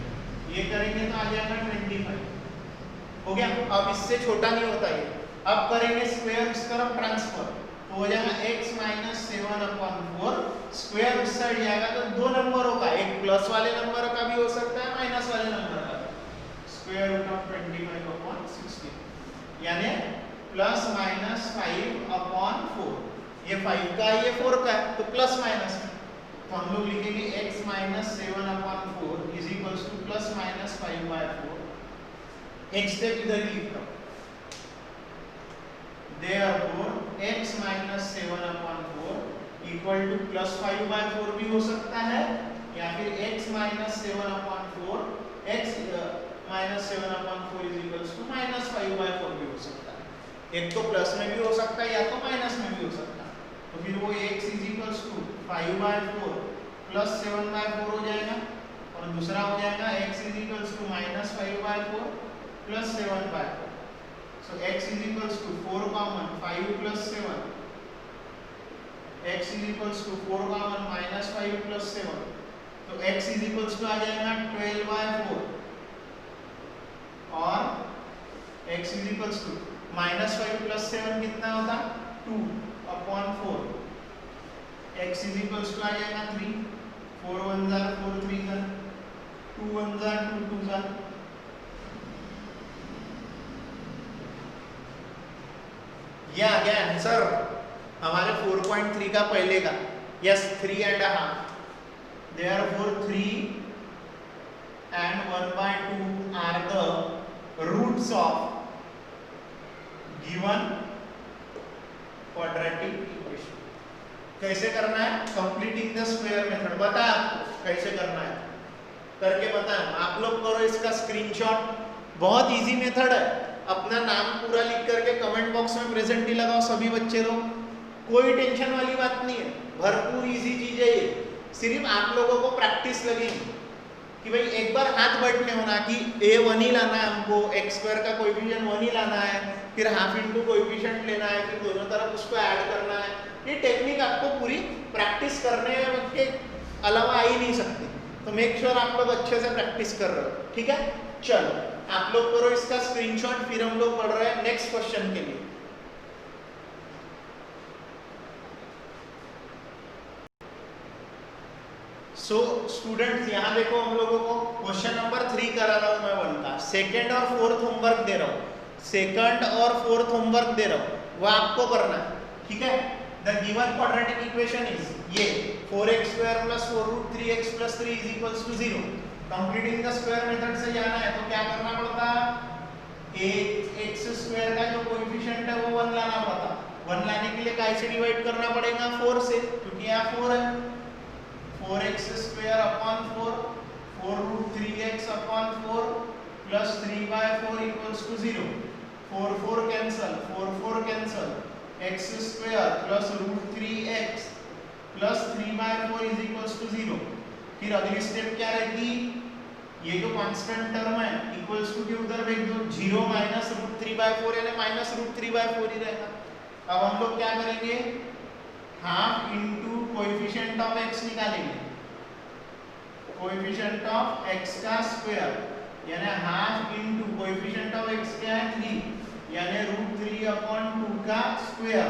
ये करेंगे तो आ जाएगा 25, हो गया। अब इससे छोटा नहीं होता ये, अब करेंगे स्क्वायर उस तरफ ट्रांसफर, तो हो जाएगा x माइनस 7/4, स्क्वायर उस साइड जाएगा तो दो नंबरों का, एक प्लस वाले नंबर का भी हो सकता है, माइनस वाले नंबर का, स्क्वायर रूट ऑफ 25/16, यानी प्लस माइनस 5/4, ये 5 का ये 4 का है तो प्लस माइनस है, तो हम लोग लिखेंगे x minus 7/4 is equals to plus minus 5/4, एक स्टेप इधर ही लिख रहा हूं, therefore x minus 7/4 equal to plus 5/4 भी हो सकता है, या फिर x minus 7/4 x minus 7/4 is equals to minus 5/4 भी हो सकता है, एक तो प्लस में भी हो सकता है या तो माइनस में भी हो सकता है, तो फिर वो x is equals to 5/4 plus 7/4 हो जाएगा, और दूसरा हो जाएगा x is equals to minus 5/4 plus 7/4, so x is equals to 4 common, 5 plus 7, x is equals to 4 common minus 5 plus 7, तो x is equals to आ जाएगा 12/4, और x is equals to minus 5 plus 7 कितना होता, 2/4, x is equals to आ जाएगा 3, 4 1 jar 4 3 jar 2 1 jar 2 2 jar, ये आ गया answer हमारे 4.3 का पहले का, yes 3.5, therefore 3 and 1/2 are the roots of given quadratic equation। कैसे करना है, कंप्लीटिंग द स्क्वायर मेथड बताया आपको कैसे करना है, करके बताया, आप लोग करो इसका स्क्रीनशॉट, बहुत इजी मेथड है, अपना नाम पूरा लिख करके कमेंट बॉक्स में प्रेजेंट ही लगाओ सभी बच्चे लोग, कोई टेंशन वाली बात नहीं है, भरपूर इजी चीज है ये, सिर्फ आप लोगों को प्रैक्टिस लगेगी कि भाई एक बार हाथ बैठने होना कि a1 ही लाना है हमको, x² का कोएफिशिएंट 1 ही लाना है, फिर हाफ इंटू कोएफिशिएंट लेना है, फिर दोनों तरफ उसको ऐड करना है, ये टेक्निक आपको पूरी प्रैक्टिस करने के अलावा आ ही नहीं सकती, तो मेक श्योर आप लोग अच्छे से प्रैक्टिस कर रहे हो, ठीक है। चलो आप लोग करो इसका स्क्रीनशॉट, फिर हम लोग पढ़ रहे हैं नेक्स्ट क्वेश्चन के लिए। सो स्टूडेंट्स यहाँ देखो, हम लोगों को क्वेश्चन नंबर 3 करा रहा हूँ मैं 1 का, सेकंड और फोर्थ होमवर्क दे रहा हूँ, सेकंड और फोर्थ होमवर्क दे रहा हूँ, वो आपको करना है, ठीक है। The given quadratic equation is ये 4x² plus 4√3x plus 3 is equals to 0। Completing the square method से जाना है तो क्या करना पड़ता, x² का जो कोएफिशिएंट है वो 1 लाना पड़ता, 1 लाने के लिए कैसे डिवाइड करना पड़ेगा, 4 से, क्योंकि यहाँ 4 है, 4x² 4√3x/4 plus 3/4 equals to 0, 4 4 cancel, 4 4 cancel, x² plus √3x plus 3/4 is equals to 0। फिर अगली स्टेप क्या रहेगी, ये जो कांस्टेंट टर्म है इक्वल्स टू के उधर भेज दो, 0 माइनस √3/4 यानी माइनस √3/4 ही रहेगा। अब हम लोग क्या करेंगे, half into coefficient of x निकालेंगे, कोएफिशिएंट ऑफ x का स्क्वायर यानी half into coefficient of x क्या है 3, यानी √3/2 का स्क्वायर,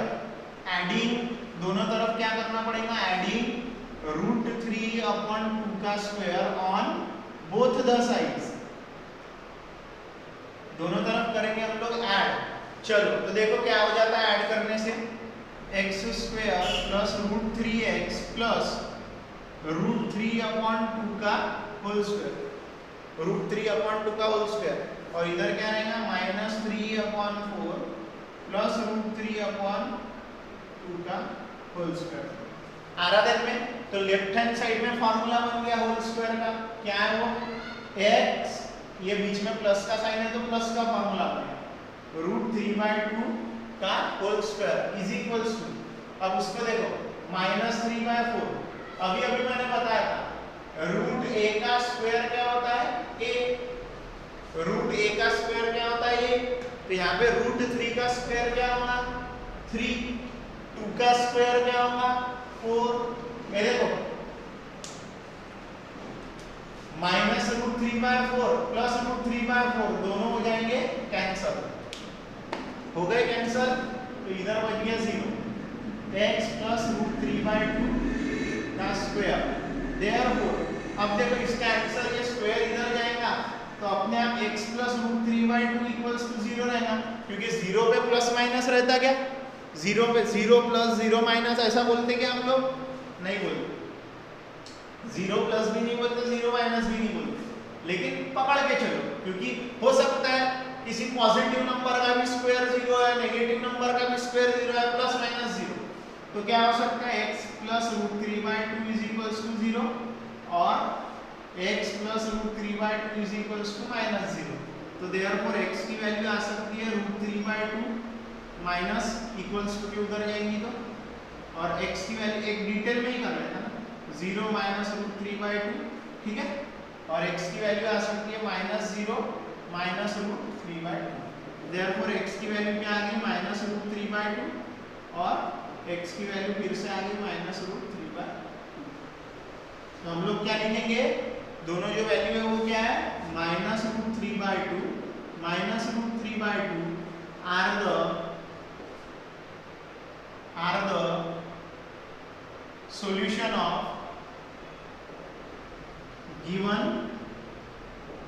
एडिंग दोनों तरफ क्या करना पड़ेगा, एडिंग √3/2 का square on both the sides, दोनों तरफ करेंगे हम लोग ऐड। चलो तो देखो क्या हो जाता है ऐड करने से, x² plus √3x plus √3/2 का होल स्क्वायर, √3/2 का होल स्क्वायर, और इधर क्या रहेगा -3/4 प्लस √3/2 का होल स्क्वायर। आ रहा ध्यान में? तो लेफ्ट हैंड साइड में फॉर्मूला बन गया होल स्क्वायर का, क्या है वो x, ये बीच में प्लस का साइन है तो प्लस का फॉर्मूला बनेगा √3/2 का whole square is equals to, अब उसको देखो -3/4, अभी मैंने बताया था √a का स्क्वायर क्या होता है a, √a का स्क्वायर क्या होता है a, तो यहाँ पे √3 का स्क्वायर क्या होगा 3, 2 का स्क्वायर क्या होगा 4, ये देखो -√3/4 प्लस √3/4 दोनों हो जाएंगे कैंसल, हो गए कैंसल, तो इधर बच गया 0, x प्लस √3/2 का स्क्वायर, देयरफॉर अब देखो इसका आंसर ये स्क्वायर इधर जाएगा तो अपने आप x प्लस √3/2 इक्वल्स टू 0 रहेगा, क्योंकि 0 पे प्लस माइनस रहता क्या, 0 पे 0 प्लस 0 माइनस ऐसा बोलते क्या हम लोग, नहीं बोलते, 0 प्लस भी नहीं बोलते 0 माइनस भी नहीं बोलते, लेकिन पकड़ के चलो, क्योंकि हो सकता है किसी पॉजिटिव नंबर का भी स्क्वायर 0 है, नेगेटिव नंबर का भी स्क्वायर 0 है, प्लस माइनस 0, तो क्या हो सकता है x plus √3/2 is equals to 0 और x plus √3/2 is equals to -0, तो देयरफॉर x की वैल्यू आ सकती है √3/2 माइनस इक्वल्स टू के उधर जाएंगी तो, और x की वैल्यू एक डिटेल में ही कर लेना ना, 0 माइनस √3/2, ठीक है, और x की वैल्यू आ सकती है -0 माइनस √3/2, देयरफॉर x की वैल्यू क्या आ गई -√3/2 और x की वैल्यू फिर से आ गई -√3/2, तो हम लोग क्या लिखेंगे, दोनों जो वैल्यू है वो क्या है -√3/2 are the solution of given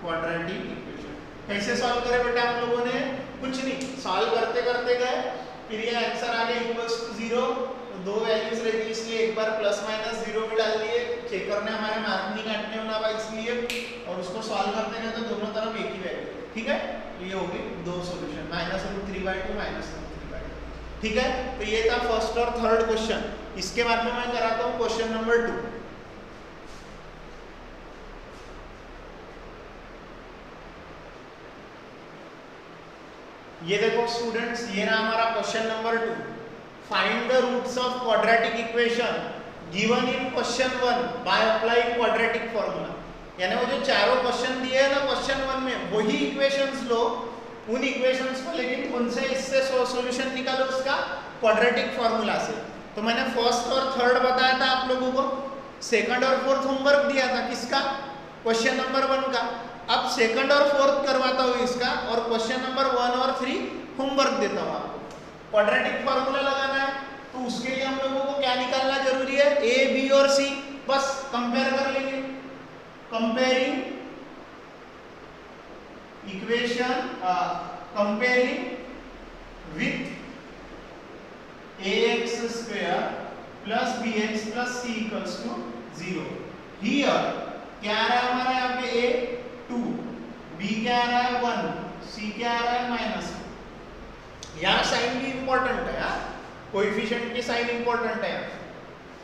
quadratic equation। कैसे सॉल्व करे बेटा हम लोगों ने, कुछ नहीं, सॉल्व करते करते गए, फिर ये आंसर आ गया इक्वल्स टू 0, तो दो वैल्यूज रहती इसलिए एक बार प्लस माइनस 0 में डाल दिए, चेकर ने हमारे मार्क नहीं काटने होना बा इसलिए, और उसको सॉल्व करते गए तो दोनों तरफ एक ही वैल्यू, ठीक है, तो ये हो गई दो सॉल्यूशन -√3/2 -√3/2, ठीक है, तो ये था फर्स्ट और थर्ड क्वेश्चन। इसके बाद में मैं कराता हूँ क्वेश्चन नंबर 2। ये देखो स्टूडेंट्स, ये रहा हमारा question number 2, find the roots of quadratic equation given in question 1 by applying quadratic formula, यानी वो जो चारों क्वेश्चन दिए हैं ना क्वेश्चन 1 में, वही इक्वेशंस लो, उन इक्वेशंस को लेकिन उनसे इससे सॉल्यूशन निकालो उसका क्वाड्रेटिक फॉर्मूला से। तो मैंने फर्स्ट और थर्ड बताया था आप लोगों को, सेकंड और फोर्थ होमवर्क दिया था किसका, क्वेश्चन नंबर 1 का। अब सेकंड और फोर्थ करवाता हूँ इसका, और क्वेश्चन नंबर 1 और 3 होमवर्क देता हूँ आपको। क्वाड्रेटिक फॉर्मूला लगाना है तो उसके लिए हम लोगों को क्या निकालना जरूरी है, ए बी और सी, बस कंपेयर कर लेंगे, comparing equation comparing with ax² plus bx plus c equals to 0। Here क्या आ रहा है हमारा यहाँ पे a 2, b क्या आ रहा है 1, c क्या आ रहा है -2। यहाँ साइन भी इंपॉर्टेंट है, यार कोएफिशिएंट की साइन इंपॉर्टेंट है,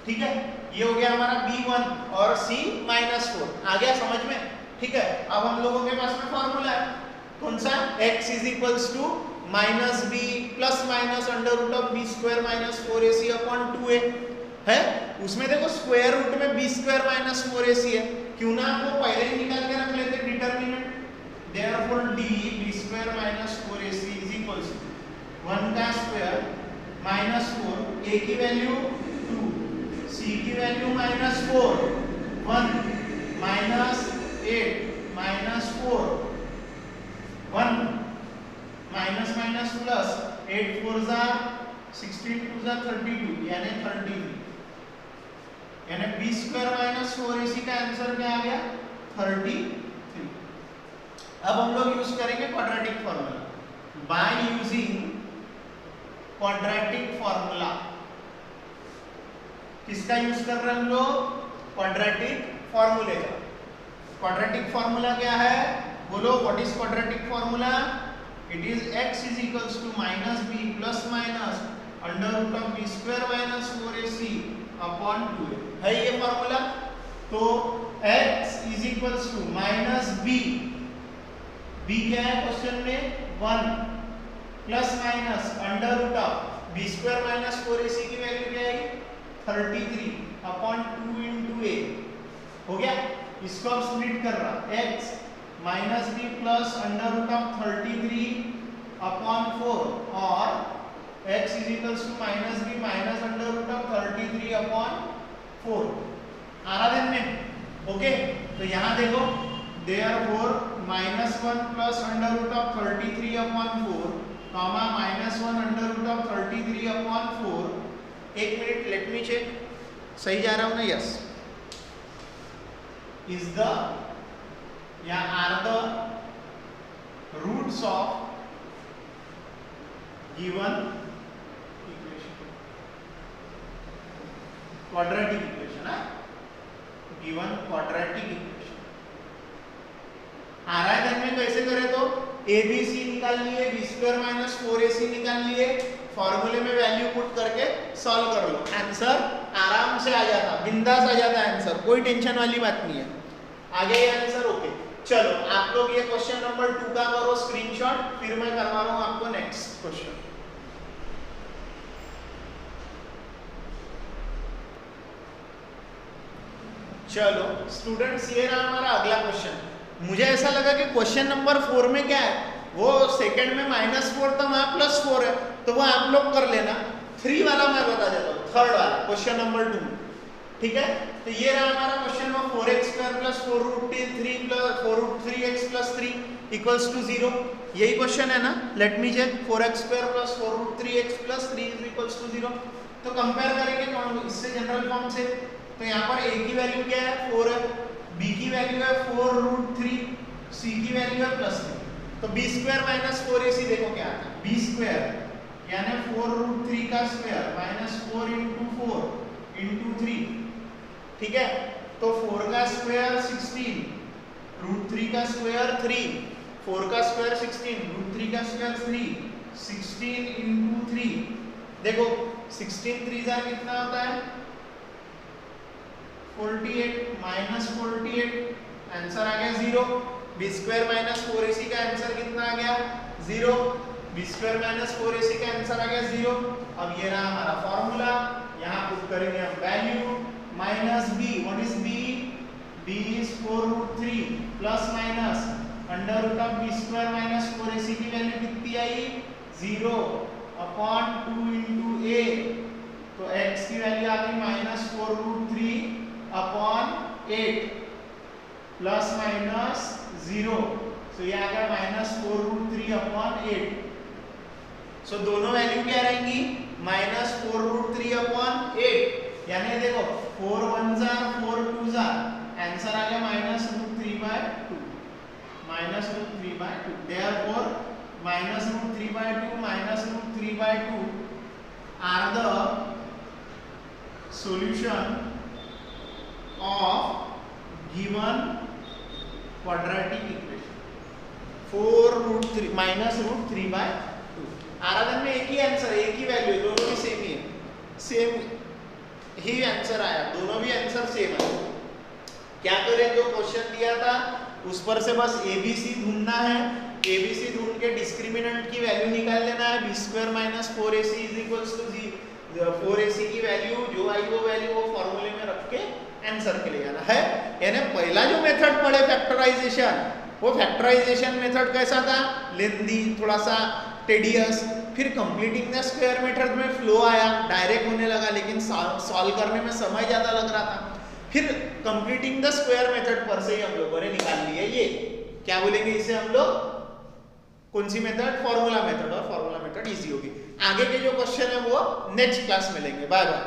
ठीक है। ये हो गया हमारा b1 और c -4, आ गया समझ में, ठीक है। अब हम लोगों के पास में फॉर्मूला है कौन सा, x is equals to -b plus minus √b² - 4ac/2a है। उसमें देखो स्क्वायर रूट में b² - 4ac है, क्यों ना आपको पहले ही निकाल के रख लेते determinant, therefore d b² - 4ac is equals to 1 का स्क्वायर -4, a की वैल्यू 2, c की वैल्यू -4, 1 -8 -4 1 माइनस माइनस प्लस 8 4 जा 16 2 जा 32 यानी 33, यानी b² - 4ac का आंसर क्या आ गया 33। अब हम लोग यूज करेंगे quadratic formula. By using quadratic formula, किसका यूज कर रहे हैं हम लोग, क्वाड्रेटिक फॉर्मूले का। क्वाड्रेटिक फॉर्मूला क्या है, बोलो what is quadratic formula? It is x is equals to minus b plus minus under root of b square minus 4ac upon 2a है ये फॉर्मूला। तो x is equals to minus b, b क्या है question में 1 plus minus under root of b square minus 4ac की value क्या आएगी 33 upon 2 into a हो गया। इसको अब स्प्लिट कर रहा x minus b plus under root of 33 upon 4 और x is equals to minus b minus under root of 33 upon 4 आ रहा ध्यान में। ओके तो यहाँ देखो therefore -1 plus under root of 33 upon 4 comma -1 under root of 33 upon 4। एक minute late me check सही जा रहा हूँ ना? यस इज द या are the roots of given equation, quadratic equation है, गिवन क्वाड्रेटिक इक्वेशन आ रहा है ध्यान में। कैसे करें तो ABC निकाल लिए, बी स्क्वायर माइनस 4ac निकाल लिए, फॉर्मूले में वैल्यू पुट करके सॉल्व कर लो, आंसर आराम से आ जाता, बिंदास आ जाता है आंसर, कोई टेंशन वाली बात नहीं है। आ गया ये आंसर? ओके चलो आप लोग ये क्वेश्चन नंबर 2 का करो स्क्रीनशॉट, फिर मैं करवा रहा हूं आपको नेक्स्ट क्वेश्चन। चलो स्टूडेंट्स ये रहा हमारा अगला क्वेश्चन। मुझे ऐसा लगा कि क्वेश्चन नंबर 4 में क्या है, वो सेकंड में -4 था, वहां +4 है, तो वो आप लोग कर लेना। 3 वाला मैं बता देता हूँ, थर्ड वाला क्वेश्चन नंबर 2, ठीक है। तो ये रहा हमारा क्वेश्चन में 4x² plus 4√3x plus 3 equals to 0। यही क्वेश्चन है ना? Let me check. 4x² plus 4√3x plus 3 is equals to 0। तो कंपेयर करेंगे कौन इससे, जनरल फॉर्म से। तो यहाँ पर a की वैल्यू क्या है 4 है, b की वैल्यू है 4√3, c की वैल्यू है +3। तो b स्क्वायर माइनस 4ac देखो क्या आता है, b स्क्वायर यानी 4√3 का स्क्वायर माइनस 4 इंटू 4 इंटू 3, ठीक है। तो 4 का स्क्वायर 16, √3 का स्क्वायर 3, 4 का स्क्वायर 16, √3 का स्क्वायर 3, 16 इंटू 3। देखो 16 3 जा कितना होता है 48 माइनस 48, आंसर आ गया 0। बी स्क्वायर माइनस 4ac का आंसर कितना आ गया 0, बी स्क्वायर माइनस 4ac का आंसर आ गया 0। अब ये रहा हमारा फॉर्मूला, यहाँ पुट करेंगे हम value minus b, what is b? b is 4√3 plus minus under root of b square minus 4ac की वैल्यू कितनी आई 0 अपॉन 2 इंटू a। तो x की वैल्यू आ गई -4√3 अपॉन 8 प्लस माइनस 0, सो ये आ गया -4√3 अपॉन 8। सो दोनों वैल्यू क्या रहेंगी -4√3 अपॉन 8, यानी देखो 4 1 जार 4 2 जार, आंसर आ गया -√3/2, -√3/2। Therefore -√3/2 -√3/2 are the solution of given quadratic equation. 4√3 -√3/2 आराधन में एक ही आंसर है, एक ही वैल्यू है, दोनों भी सेम ही है, सेम ही आंसर आया, दोनों भी आंसर सेम है। क्या करें, जो क्वेश्चन दिया था उस पर से बस ABC ढूंढना है, ABC ढूंढ के डिस्क्रिमिनेंट की वैल्यू निकाल लेना है। b square minus 4ac is equals to 4ac की वैल्यू जो आई वो वैल्यू वो फॉर्मूले में रख के आंसर के लिए आना है। यानी पहला जो मेथड पढ़े फैक्टराइजेशन, वो फैक्टराइजेशन मेथड कैसा था, लेंदी, थोड़ा सा टेडियस। फिर कंप्लीटिंग द स्क्वायर मेथड में फ्लो आया, डायरेक्ट होने लगा, लेकिन सॉल्व करने में समय ज़्यादा लग रहा था। फिर कंप्लीटिंग द स्क्वायर मेथड पर से ही हम लोगों ने निकाल लिया ये, क्या बोलेंगे इसे हम लोग, कौन सी मेथड, फॉर्मूला मेथड, और फॉर्मूला मेथड इजी होगी। आगे के जो क्वेश्चन है वो नेक्स्ट क्लास में लेंगे। Bye bye.